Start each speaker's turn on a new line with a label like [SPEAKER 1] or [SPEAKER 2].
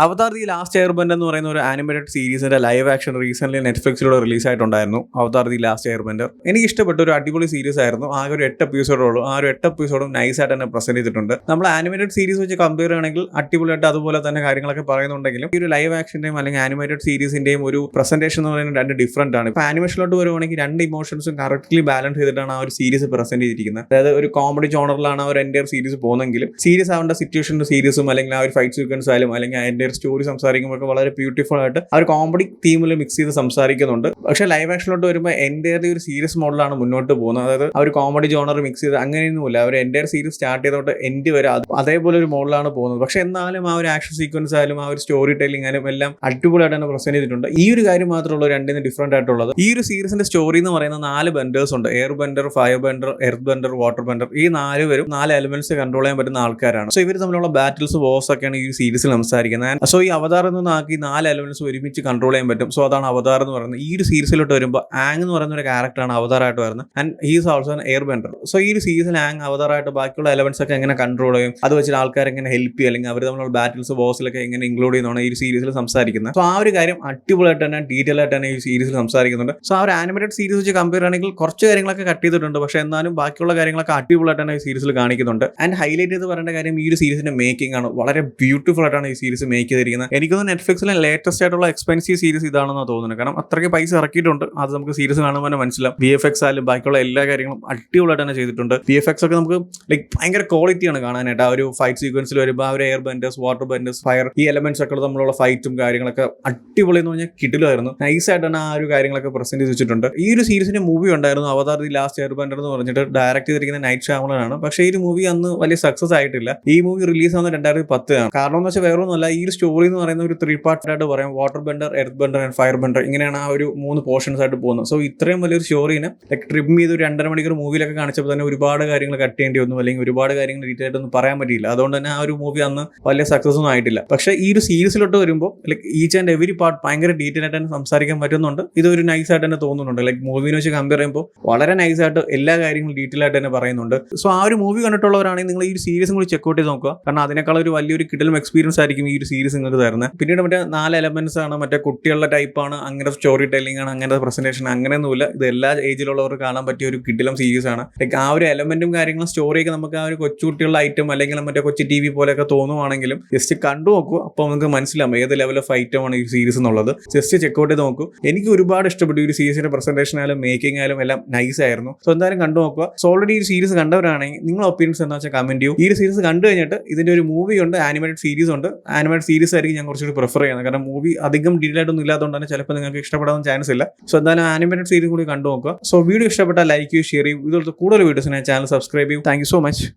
[SPEAKER 1] Avatar the last Airbender എന്ന് പറയുന്ന ഒരു ആനിമേറ്റഡ് സീരീസിന്റെ ലൈവ് ആക്ഷൻ റീസെന്റ് നെറ്റ്ഫ്ലിക്സിലൂടെ റിലീസ് ആയിട്ടുണ്ടായിരുന്നു. അവതാർ ദി ലാസ്റ്റ് എയർബെൻഡർ എനിക്ക് ഇഷ്ടപ്പെട്ട ഒരു അടിപൊളി സീരീസ് ആയിരുന്നു. ആകെ ഒരു 8 എപ്പിസോഡുള്ളൂ. ആ ഒരു 8 എപ്പിസോഡും നൈസായിട്ട് തന്നെ പ്രസന്റ് ചെയ്തിട്ടുണ്ട്. നമ്മൾ ആനിമേറ്റഡ് സീരീസ് വെച്ച് കമ്പയർ ചെയ്യുകയാണെങ്കിൽ അടിപൊളിയായിട്ട് അതുപോലെ തന്നെ കാര്യങ്ങളൊക്കെ പറയുന്നുണ്ടെങ്കിലും ഈ ഒരു ലൈവ് ആക്ഷന്റെയും അല്ലെങ്കിൽ ആനിമേറ്റഡ് സീരീസിന്റെയും ഒരു പ്രസന്റേഷൻ എന്ന് പറയുന്നത് രണ്ട് ഡിഫറന്റ് ആണ്. ഇപ്പൊ ആനിമേഷനിലോട്ട് വരുവാണെങ്കിൽ രണ്ട് ഇമോഷൻസും കറക്റ്റ്ലി ബാലൻസ് ചെയ്തിട്ടാണ് ആ ഒരു സീരീസ് പ്രസന്റ് ചെയ്തിരിക്കുന്നത്. അതായത് ഒരു കോമഡി ജോണറിലാണ് ആ ഒരു എൻ്റെ സീരീസ് പോകുന്നെങ്കിലും സീരീസ് ആവേണ്ട സിറ്റുവേഷൻ്റെ സീരീസും അല്ലെങ്കിൽ ആ ഒരു ഫൈറ്റ് സീക്വൻസ് ആയാലും അല്ലെങ്കിൽ അതിന്റെ സ്റ്റോറി സംസാരിക്കുമ്പോൾ വളരെ ബ്യൂട്ടിഫുൾ ആയിട്ട് ആ ഒരു കോമഡി തീമിൽ മിക്സ് ചെയ്ത് സംസാരിക്കുന്നുണ്ട്. പക്ഷേ ലൈവ് ആക്ഷനിലോട്ട് വരുമ്പോൾ എൻ്റെ ഒരു സീരീസ് മോഡലാണ് മുന്നോട്ട് പോകുന്നത്. അതായത് ആ ഒരു കോമഡി ജോണർ മിക്സ് ചെയ്ത് അങ്ങനെയൊന്നുമില്ല. അവർ എൻ്റെ സീരീസ് സ്റ്റാർട്ട് ചെയ്തോട്ട് എൻഡ് വരെ അതേപോലെ ഒരു മോഡലാണ് പോകുന്നത്. പക്ഷെ എന്നാലും ആ ഒരു ആക്ഷൻ സീക്വൻസ് ആയാലും ആ ഒരു സ്റ്റോറി ടെല്ലിംഗ് ആയാലും എല്ലാം അടിപൊളിയായിട്ട് തന്നെ പ്രസന്റ് ചെയ്തിട്ടുണ്ട്. ഈ ഒരു കാര്യം മാത്രമുള്ള രണ്ടിന് ഡിഫറന്റ് ആയിട്ടുള്ളത്. ഈ ഒരു സീരീസിന്റെ സ്റ്റോറി എന്ന് പറയുന്ന 4 ബെൻഡേഴ്സ് ഉണ്ട്. Air ബെൻഡർ, fire ബെൻഡർ, earth ബെൻഡർ, water ബെൻഡർ. ഈ 4 പേരും 4 എലിമെന്റ്സ് കൺട്രോൾ ചെയ്യാൻ പറ്റുന്ന ആൾക്കാരാണ്. സോ ഇവർ തമ്മിലുള്ള ബാറ്റിൽസ്, വോസ് ഒക്കെയാണ് ഈ സീരീസിൽ സംസാരിക്കുന്നത്. സോ ഈ അവതാർ നിന്ന് ആക്കി 4 എലിമെന്റ്സ് ഒരുമിച്ച് കൺട്രോൾ ചെയ്യാൻ പറ്റും. സോ അതാണ് അവതാർ എന്ന് പറയുന്നത്. ഈ ഒരു സീരീസിലോട്ട് വരുമ്പോൾ ആങ് എന്ന് പറയുന്ന ഒരു ക്യാരക്ടറാണ് അവതാറായിട്ട് വരുന്നത്. And he is also air ബെൻഡർ. So ഈ ഒരു സീരീസിൽ ആങ് അവതാറായിട്ട് ബാക്കിയുള്ള എലമെന്റ്സ് ഒക്കെ എങ്ങനെ കൺട്രോൾ ചെയ്യും, അത് വെച്ചിട്ട് ആൾക്കാർ എങ്ങനെ ഹെൽപ്പ് ചെയ്യും, അല്ലെങ്കിൽ അവർ തമ്മിലുള്ള ബാറ്റിൽസ്, വോസിലൊക്കെ എങ്ങനെ ഇൻക്ലൂഡ് ചെയ്യുന്നതാണ് ഈ ഒരു സീരീസിൽ സംസാരിക്കുന്നത്. സോ ആ ഒരു കാര്യം അടിപൊളിയായിട്ട് തന്നെ ഡീറ്റെയിൽ ആയിട്ട് തന്നെ ഈ സീരീസിൽ സംസാരിക്കുന്നുണ്ട്. സോ ആ ഒരു ആനിമേറ്റഡ് സീരീസ് വെച്ച് കമ്പയർ ആണെങ്കിൽ കുറച്ച് കാര്യങ്ങളൊക്കെ കട്ട് ചെയ്തിട്ടുണ്ട്. പക്ഷേ എന്നാലും ബാക്കിയുള്ള കാര്യങ്ങളൊക്കെ അടിപൊളിയായിട്ട് തന്നെ ഈ സീരീസിൽ കാണിക്കുന്നുണ്ട്. ആൻഡ് ഹൈലൈറ്റ് ചെയ്ത് പറയേണ്ട കാര്യം ഈ ഒരു സീരീസിന്റെ മേക്കിംഗ് ആണ്. വളരെ ബ്യൂട്ടിഫുൾ ആയിട്ടാണ് ഈ സീരീസ് മേക്ക് ചെയ്തിരിക്കുന്നത്. എനിക്കൊന്ന് നെറ്റ്ഫ്ലിക്സിലെ ലേറ്റസ്റ്റ് ആയിട്ടുള്ള എക്സ്പെൻസീവ് സീരീസ് ഇതാണെന്ന് തോന്നുന്നത്. കാരണം അത്രയ്ക്ക് പൈസ ഇറക്കിയിട്ടുണ്ട്. അത് നമുക്ക് സീരീസ് കാണുമ്പോൾ തന്നെ മനസ്സിലാവും. VFX ആയാലും ബാക്കിയുള്ള എല്ലാ കാര്യങ്ങളും അടിപൊളിയായിട്ട് തന്നെ ചെയ്തിട്ടുണ്ട്. VFX ഒക്കെ നമുക്ക് ലൈക്ക് ഭയങ്കര ക്വാളിറ്റിയാണ് കാണാനായിട്ട്. ആ ഒരു ഫൈറ്റ് സീക്വൻസിൽ വരുമ്പോൾ ആ ഒരു air benders, water benders, fire, ഈ എലമെന്റ്സ് ഒക്കെ തമ്മിലുള്ള ഫൈറ്റും കാര്യങ്ങളൊക്കെ അടിപൊളി എന്ന് പറഞ്ഞാൽ കിടിലായിരുന്നു. നൈസായിട്ട് തന്നെ ആ ഒരു കാര്യങ്ങളൊക്കെ പ്രസന്റ് ചെയ്ത് വെച്ചിട്ടുണ്ട്. ഈ ഒരു സീരീസിന്റെ മൂവി ഉണ്ടായിരുന്നു, അവതാർ ദി ലാസ്റ്റ് എയർബെൻഡർ എന്ന് പറഞ്ഞിട്ട് ഡയറക്ട് ചെയ്തിരിക്കുന്ന നൈറ്റ് ഷ്യാമളനാണ്. പക്ഷേ ഈ ഒരു മൂവി അന്ന് വലിയ സക്സസ് ആയിട്ടില്ല. ഈ മൂവി റിലീസ് ആവുന്ന 2010 ആണ്. കാരണം എന്ന് വെച്ചാൽ വേറെ ഒന്നുമല്ല, ഈ ഒരു സ്റ്റോറി എന്ന് പറയുന്ന ഒരു 3 പാർട്ടായിട്ട് പറയാം. വാട്ടർ ബെൻഡർ, എർത്ത് ബെൻഡർ ആൻഡ് ഫയർ ബെൻഡർ, ഇങ്ങനെയാണ് ആ ഒരു 3 പോർഷൻസ് ആയിട്ട് പോകുന്നത്. സോ ഇത്രയും വലിയൊരു സ്റ്റോറിനെ ട്രിം ചെയ്ത് ഒരു 2.5 മണിക്കൂർ മൂവിയിലൊക്കെ കാണിച്ചപ്പോൾ തന്നെ ഒരുപാട് കാര്യങ്ങൾ കട്ട് ചെയ്യേണ്ടി വന്നു, അല്ലെങ്കിൽ ഒരുപാട് കാര്യങ്ങൾ ഡീറ്റെയിൽ ആയിട്ടൊന്നും പറയാൻ പറ്റിയില്ല. അതുകൊണ്ട് തന്നെ ആ ഒരു മൂവി അന്ന് വലിയ സക്സസ് ഒന്നും ആയിട്ടില്ല. പക്ഷേ ഈ ഒരു സീരീസിലോട്ട് വരുമ്പോൾ like each and every part ഭയങ്കര ഡീറ്റെയിൽ ആയിട്ട് തന്നെ സംസാരിക്കാൻ പറ്റുന്നുണ്ട്. ഇതൊരു നൈസ് ആയിട്ട് തന്നെ തോന്നുന്നുണ്ട്. ലൈക്ക് മൂവിനെ വെച്ച് കമ്പയർ ചെയ്യുമ്പോൾ വളരെ നൈസായിട്ട് എല്ലാ കാര്യങ്ങളും ഡീറ്റെയിൽ ആയിട്ട് തന്നെ പറയുന്നുണ്ട്. സോ ആ ഒരു മൂവി കണ്ടിട്ടുള്ളവരാണെങ്കിൽ നിങ്ങൾ ഈ ഒരു സീരീസും കൂടി ചെക്ക് ഔട്ട് ചെയ്ത് നോക്കുക. കാരണം അതിനേക്കാൾ ഒരു വലിയൊരു കിടലും എക്സ്പീരിയൻസ് ആയിരിക്കും ഈ ഒരു സീരീസ് നിങ്ങൾക്ക് തരുന്നത്. പിന്നീട് മറ്റേ 4 എലമെന്റ്സ് ആണ്, മറ്റേ കുട്ടികളുടെ ടൈപ്പാണ്, അങ്ങനെ സ്റ്റോറി ടെല്ലിംഗ് ആണ്, അങ്ങനെ പ്രസന്റേഷൻ, അങ്ങനെയൊന്നുമില്ല. ഇത് എല്ലാ ഏജിലുള്ളവർക്ക് കാണാൻ പറ്റിയ ഒരു കിടിലം സീരീസ് ആണ്. ലൈക്ക് ആ ഒരു എലമെന്റും കാര്യങ്ങളും സ്റ്റോറിയൊക്കെ നമുക്ക് ആ ഒരു കൊച്ചുകുട്ടികളുടെ ഐറ്റം അല്ലെങ്കിൽ മറ്റേ കൊച്ചു TV പോലെയൊക്കെ തോന്നുവാണെങ്കിലും ജസ്റ്റ് കണ്ടു നോക്കൂ. അപ്പോൾ നമുക്ക് മനസ്സിലാവും ഏത് ലെവൽ ഓഫ് ഐറ്റമാണ് ഈ സീരീസ് എന്നുള്ളത്. ജസ്റ്റ് ചെക്കൗട്ട് ചെയ്ത് നോക്കൂ. എനിക്ക് ഒരുപാട് ഇഷ്ടപ്പെട്ടു. ഈ ഒരു സീരീസിന്റെ പ്രസന്റേഷൻ ആയാലും മേക്കിംഗ് ആയാലും എല്ലാം നൈസ് ആയിരുന്നു. സോ എന്തായാലും കണ്ടു നോക്കുക. സോ ഓൾറെഡി ഈ സീരീസ് കണ്ടവരാണെങ്കിൽ നിങ്ങളുടെ ഒപ്പീനിയൻസ് എന്താ വെച്ചാൽ കമന്റ് ചെയ്യൂ. ഈ ഒരു സീരീസ് കണ്ടു കഴിഞ്ഞിട്ട് ഇതിന്റെ ഒരു മൂവി ഉണ്ട്, ആനിമേറ്റഡ് സീരീസ് ഉണ്ട്. ആനിമേറ്റഡ് സീരീസ് ആയിരിക്കും ഞാൻ കുറച്ചുകൂടി പ്രിഫർ ചെയ്യുന്നത്. കാരണം മൂവി അധികം ഡീറ്റെയിൽ ആയിട്ടൊന്നും ഇല്ലാത്തതുകൊണ്ട് തന്നെ ചിലപ്പോൾ നിങ്ങൾക്ക് ഇഷ്ടപ്പെടാൻ ചാൻസ് ഇല്ല. സോ എന്തായാലും ആനിമേറ്റഡ് സീരീസ് കൂടി കണ്ടു നോക്കുക. സോ വീഡിയോ ഇഷ്ടപ്പെട്ടാൽ ലൈക്ക് ചെയ്യൂ, ഷെയർ ചെയ്യൂ. ഇതുപോലത്തെ കൂടുതൽ വീഡിയോസിനെ ചാനൽ സബ്സ്ക്രൈബ് ചെയ്യൂ. Thank you so much.